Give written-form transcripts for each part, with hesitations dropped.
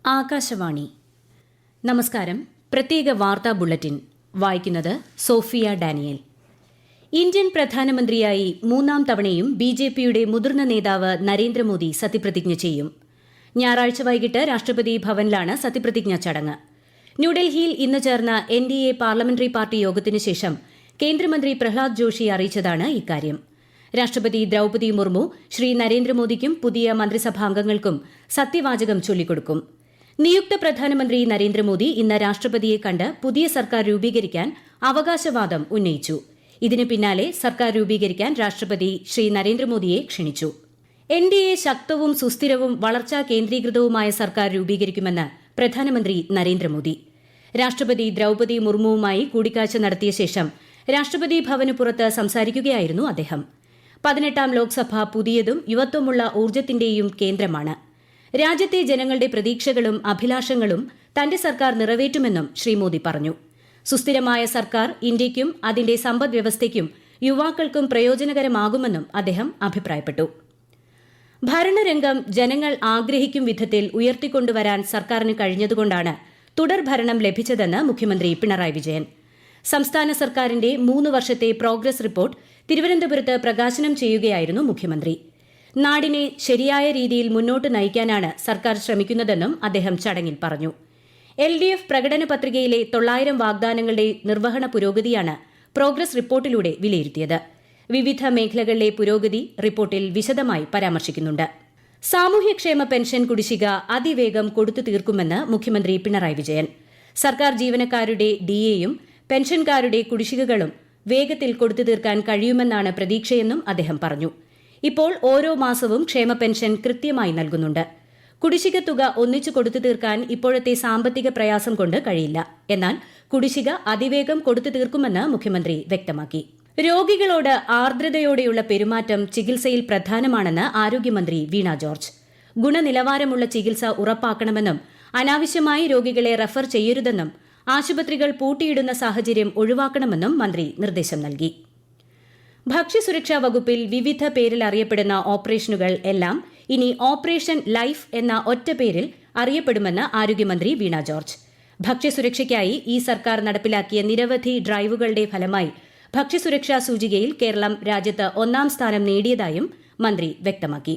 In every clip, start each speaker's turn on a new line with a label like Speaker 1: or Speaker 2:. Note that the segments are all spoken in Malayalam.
Speaker 1: ആകാശവാണി. നമസ്കാരം. പ്രത്യേക വാർത്താ ബുള്ളറ്റിൻ വായിക്കുന്നത് സോഫിയ ഡാനിയൽ. ഇന്ത്യൻ പ്രധാനമന്ത്രിയായി മൂന്നാം തവണയും ബിജെപിയുടെ മുതിർന്ന നേതാവ് നരേന്ദ്രമോദി സത്യപ്രതിജ്ഞ ചെയ്യും. ഞായറാഴ്ച വൈകിട്ട് രാഷ്ട്രപതി ഭവനിലാണ് സത്യപ്രതിജ്ഞാ ചടങ്ങ്. ന്യൂഡൽഹിയിൽ ഇന്ന് ചേർന്ന NDA പാർലമെന്ററി പാർട്ടി യോഗത്തിനു ശേഷം കേന്ദ്രമന്ത്രി പ്രഹ്ലാദ് ജോഷി അറിയിച്ചതാണ് ഇക്കാര്യം. രാഷ്ട്രപതി ദ്രൌപദി മുർമു ശ്രീ നരേന്ദ്രമോദിക്കും പുതിയ മന്ത്രിസഭാംഗങ്ങൾക്കും സത്യവാചകം ചൊല്ലിക്കൊടുക്കും. നിയുക്ത പ്രധാനമന്ത്രി നരേന്ദ്രമോദി ഇന്ന് രാഷ്ട്രപതിയെ കണ്ട് പുതിയ സർക്കാർ രൂപീകരിക്കാൻ അവകാശവാദം ഉന്നയിച്ചു. ഇതിനു പിന്നാലെ സർക്കാർ രൂപീകരിക്കാൻ രാഷ്ട്രപതി ശ്രീ നരേന്ദ്രമോദിയെ ക്ഷണിച്ചു. NDA ശക്തവും സുസ്ഥിരവും വളർച്ചാ കേന്ദ്രീകൃതവുമായ സർക്കാർ രൂപീകരിക്കുമെന്ന് പ്രധാനമന്ത്രി നരേന്ദ്രമോദി. രാഷ്ട്രപതി ദ്രൌപദി മുർമുവുമായി കൂടിക്കാഴ്ച നടത്തിയ ശേഷം രാഷ്ട്രപതി ഭവന് പുറത്ത് സംസാരിക്കുകയായിരുന്നു അദ്ദേഹം. 18ാം ലോക്സഭ പുതിയതും യുവത്വമുള്ള ഊർജ്ജത്തിന്റെയും കേന്ദ്രമാണ്. രാജ്യത്തെ ജനങ്ങളുടെ പ്രതീക്ഷകളും അഭിലാഷങ്ങളും തന്റെ സർക്കാർ നിറവേറ്റുമെന്നും ശ്രീ മോദി പറഞ്ഞു. സുസ്ഥിരമായ സർക്കാർ ഇന്ത്യയ്ക്കും അതിന്റെ സമ്പദ്വ്യവസ്ഥയ്ക്കും യുവാക്കൾക്കും പ്രയോജനകരമാകുമെന്നും അദ്ദേഹം അഭിപ്രായപ്പെട്ടു. ഭരണരംഗം ജനങ്ങൾ ആഗ്രഹിക്കും വിധത്തിൽ ഉയർത്തിക്കൊണ്ടുവരാൻ സർക്കാരിന് കഴിഞ്ഞതുകൊണ്ടാണ് തുടർഭരണം ലഭിച്ചതെന്ന് മുഖ്യമന്ത്രി പിണറായി വിജയൻ. സംസ്ഥാന സർക്കാരിന്റെ 3 വർഷത്തെ പ്രോഗ്രസ് റിപ്പോർട്ട് തിരുവനന്തപുരത്ത് പ്രകാശനം ചെയ്യുകയായിരുന്നു മുഖ്യമന്ത്രി. നാടിനെ ശരിയായ രീതിയിൽ മുന്നോട്ട് നയിക്കാനാണ് സർക്കാർ ശ്രമിക്കുന്നതെന്നും അദ്ദേഹം ചടങ്ങിൽ പറഞ്ഞു. LDF പ്രകടന പത്രികയിലെ 900 വാഗ്ദാനങ്ങളുടെ നിർവഹണ പുരോഗതിയാണ് പ്രോഗ്രസ് റിപ്പോർട്ടിലൂടെ വിലയിരുത്തിയത്. വിവിധ മേഖലകളിലെ പുരോഗതി റിപ്പോർട്ടിൽ വിശദമായി പരാമർശിക്കുന്നുണ്ട്. സാമൂഹ്യക്ഷേമ പെൻഷൻ കുടിശ്ശിക അതിവേഗം കൊടുത്തു തീർക്കുമെന്ന് മുഖ്യമന്ത്രി പിണറായി വിജയൻ. സർക്കാർ ജീവനക്കാരുടെ DAയും പെൻഷൻകാരുടെ കുടിശ്ശികകളും വേഗത്തിൽ കൊടുത്തു തീർക്കാൻ കഴിയുമെന്നാണ് പ്രതീക്ഷയെന്നും അദ്ദേഹം പറഞ്ഞു. ഇപ്പോൾ ഓരോ മാസവും ക്ഷേമ പെൻഷൻ കൃത്യമായി നൽകുന്നുണ്ട്. കുടിശ്ശിക തുക ഒന്നിച്ചു കൊടുത്തു തീർക്കാൻ ഇപ്പോഴത്തെ സാമ്പത്തിക പ്രയാസം കൊണ്ട് കഴിയില്ല. എന്നാൽ കുടിശ്ശിക അതിവേഗം കൊടുത്തു തീർക്കുമെന്ന് മുഖ്യമന്ത്രി വ്യക്തമാക്കി. രോഗികളോട് ആർദ്രതയോടെയുള്ള പെരുമാറ്റം ചികിത്സയിൽ പ്രധാനമാണെന്ന് ആരോഗ്യമന്ത്രി വീണ ജോർജ്. ഗുണനിലവാരമുള്ള ചികിത്സ ഉറപ്പാക്കണമെന്നും അനാവശ്യമായി രോഗികളെ റഫർ ചെയ്യരുതെന്നും ആശുപത്രികൾ പൂട്ടിയിടുന്ന സാഹചര്യം ഒഴിവാക്കണമെന്നും മന്ത്രി നിർദ്ദേശം നൽകി. ഭക്ഷ്യസുരക്ഷാ വകുപ്പിൽ വിവിധ പേരിൽ അറിയപ്പെടുന്ന ഓപ്പറേഷനുകൾ എല്ലാം ഇനി ഓപ്പറേഷൻ ലൈഫ് എന്ന ഒറ്റ പേരിൽ അറിയപ്പെടുമെന്ന് ആരോഗ്യമന്ത്രി വീണ ജോർജ്. ഭക്ഷ്യസുരക്ഷയ്ക്കായി ഈ സർക്കാർ നടപ്പിലാക്കിയ നിരവധി ഡ്രൈവുകളുടെ ഫലമായി ഭക്ഷ്യസുരക്ഷാ സൂചികയിൽ കേരളം രാജ്യത്ത് 1ാം സ്ഥാനം നേടിയതായും മന്ത്രി വ്യക്തമാക്കി.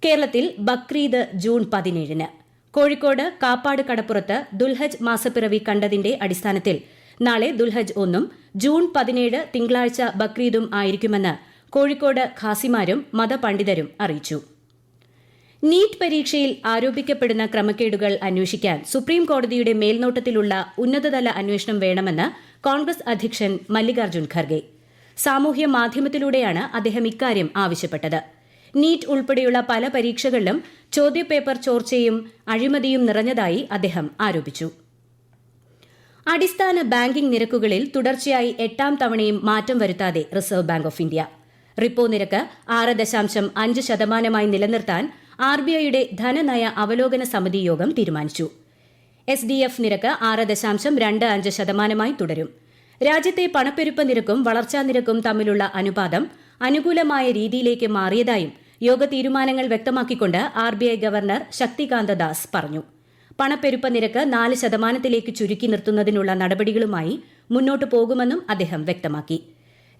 Speaker 1: കേരളത്തിൽ ബക്രീദ് ജൂൺ 17-ന്. കോഴിക്കോട് കാപ്പാട് കടപ്പുറത്ത് ദുൽഹജ് മാസപ്പിറവി കണ്ടതിന്റെ അടിസ്ഥാനത്തിൽ നാളെ ദുൽഹജ് 1-ഉം ജൂൺ 17 തിങ്കളാഴ്ച ബക്രീദും ആയിരിക്കുമെന്ന് കോഴിക്കോട് ഖാസിമാരും മതപണ്ഡിതരും അറിയിച്ചു. നീറ്റ് പരീക്ഷയിൽ ആരോപിക്കപ്പെടുന്ന ക്രമക്കേടുകൾ അന്വേഷിക്കാൻ സുപ്രീം കോടതിയുടെ മേൽനോട്ടത്തിലുള്ള ഉന്നതതല അന്വേഷണം വേണമെന്ന് കോൺഗ്രസ് അധ്യക്ഷൻ മല്ലികാർജ്ജുൻ ഖർഗെ. സാമൂഹ്യ മാധ്യമത്തിലൂടെയാണ് അദ്ദേഹം ഇക്കാര്യം ആവശ്യപ്പെട്ടത്. നീറ്റ് ഉൾപ്പെടെയുള്ള പല പരീക്ഷകളിലും ചോദ്യപേപ്പർ ചോർച്ചയും അഴിമതിയും നിറഞ്ഞതായി അദ്ദേഹം ആരോപിച്ചു. അടിസ്ഥാന ബാങ്കിംഗ് നിരക്കുകളിൽ തുടർച്ചയായി 8ാം തവണയും മാറ്റം വരുത്താതെ reserve bank of India. Repo നിരക്ക് 6.5% നിലനിർത്താൻ RBIയുടെ ധനനയ അവലോകന സമിതി യോഗം തീരുമാനിച്ചു. SDF നിരക്ക് 6.25% തുടരും. രാജ്യത്തെ പണപ്പെരുപ്പ നിരക്കും വളർച്ചാ നിരക്കും തമ്മിലുള്ള അനുപാതം അനുകൂലമായ രീതിയിലേക്ക് മാറിയതായും യോഗ തീരുമാനങ്ങൾ വ്യക്തമാക്കിക്കൊണ്ട് RBI ഗവർണർ ശക്തികാന്ത ദാസ് പറഞ്ഞു. പണപ്പെരുപ്പ നിരക്ക് 4% ചുരുക്കി നിർത്തുന്നതിനുള്ള നടപടികളുമായി മുന്നോട്ടു പോകുമെന്നും അദ്ദേഹം വ്യക്തമാക്കി.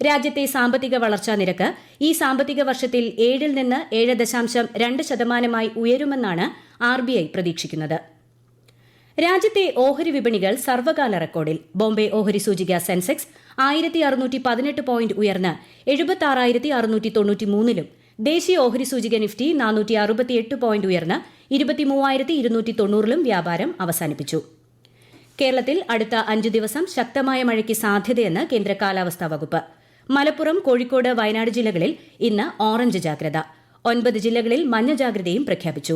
Speaker 1: രാജ്യത്തെ സാമ്പത്തിക വളർച്ചാ നിരക്ക് ഈ സാമ്പത്തിക വർഷത്തിൽ 7-ൽ നിന്ന് 7.2% ഉയരുമെന്നാണ് RBI പ്രതീക്ഷിക്കുന്നത്. രാജ്യത്തെ ഓഹരി വിപണികൾ സർവകാല റെക്കോർഡിൽ. ബോംബെ ഓഹരി സൂചിക സെൻസെക്സ് 1618 പോയിന്റ് ഉയർന്ന് 76,693-ലും ദേശീയ ഓഹരി സൂചിക നിഫ്റ്റി 468 പോയിന്റ് ഉയർന്ന് 23,290-ലും വ്യാപാരം അവസാനിപ്പിച്ചു. കേരളത്തിൽ അടുത്ത 5 ദിവസം ശക്തമായ മഴയ്ക്ക് സാധ്യതയെന്ന് കേന്ദ്ര കാലാവസ്ഥാ വകുപ്പ്. മലപ്പുറം, കോഴിക്കോട്, വയനാട് ജില്ലകളിൽ ഇന്ന് ഓറഞ്ച് ജാഗ്രത. 9 ജില്ലകളിൽ മഞ്ഞ ജാഗ്രതയും പ്രഖ്യാപിച്ചു.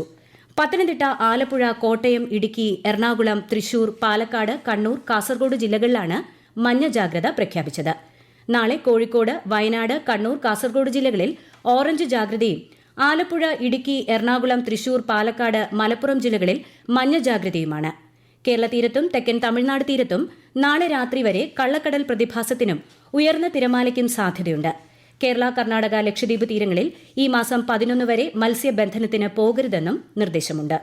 Speaker 1: പത്തനംതിട്ട, ആലപ്പുഴ, കോട്ടയം, ഇടുക്കി, എറണാകുളം, തൃശൂർ, പാലക്കാട്, കണ്ണൂർ, കാസർഗോഡ് ജില്ലകളിലാണ് മഞ്ഞ ജാഗ്രത പ്രഖ്യാപിച്ചത്. നാളെ കോഴിക്കോട്, വയനാട്, കണ്ണൂർ, കാസർഗോഡ് ജില്ലകളിൽ ഓറഞ്ച് ജാഗ്രതയും ആലപ്പുഴ, ഇടുക്കി, എറണാകുളം, തൃശൂർ, പാലക്കാട്, മലപ്പുറം ജില്ലകളിൽ മഞ്ഞ ജാഗ്രതയുമാണ്. കേരള തീരത്തും തെക്കൻ തമിഴ്നാട് തീരത്തും നാളെ രാത്രി വരെ കള്ളക്കടൽ പ്രതിഭാസത്തിനും ഉയർന്ന തിരമാലയ്ക്കും സാധ്യതയുണ്ട്. കേരള, കർണാടക, ലക്ഷദ്വീപ് തീരങ്ങളിൽ ഈ മാസം 11 വരെ മത്സ്യബന്ധനത്തിന് പോകരുതെന്നും നിർദ്ദേശമുണ്ട്.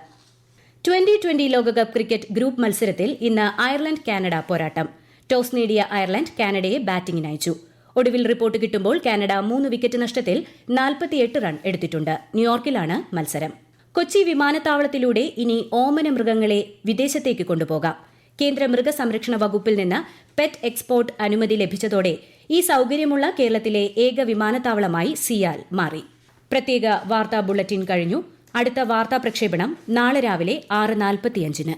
Speaker 1: 2020 ലോകകപ്പ് ക്രിക്കറ്റ് ഗ്രൂപ്പ് മത്സരത്തിൽ ഇന്ന് അയർലൻഡ് കാനഡ പോരാട്ടം. ടോസ് നേടിയ അയർലൻഡ് കാനഡയെ ബാറ്റിംഗിനയച്ചു. ഒടുവിൽ റിപ്പോർട്ട് കിട്ടുമ്പോൾ കാനഡ 3 വിക്കറ്റ് നഷ്ടത്തിൽ 48 റൺ എടുത്തിട്ടുണ്ട്. ന്യൂയോർക്കിലാണ് മത്സരം. കൊച്ചി വിമാനത്താവളത്തിലൂടെ ഇനി ഓമന മൃഗങ്ങളെ വിദേശത്തേക്ക് കൊണ്ടുപോകാം. കേന്ദ്ര മൃഗസംരക്ഷണ വകുപ്പിൽ നിന്ന് പെറ്റ് എക്സ്പോർട്ട് അനുമതി ലഭിച്ചതോടെ ഈ സൌകര്യമുള്ള കേരളത്തിലെ ഏക വിമാനത്താവളമായി സിയാൽ മാറി. പ്രത്യേക വാർത്താ ബുള്ളറ്റിൻ കഴിഞ്ഞു. അടുത്ത വാർത്താ പ്രക്ഷേപണം നാളെ രാവിലെ 6:45-ന്.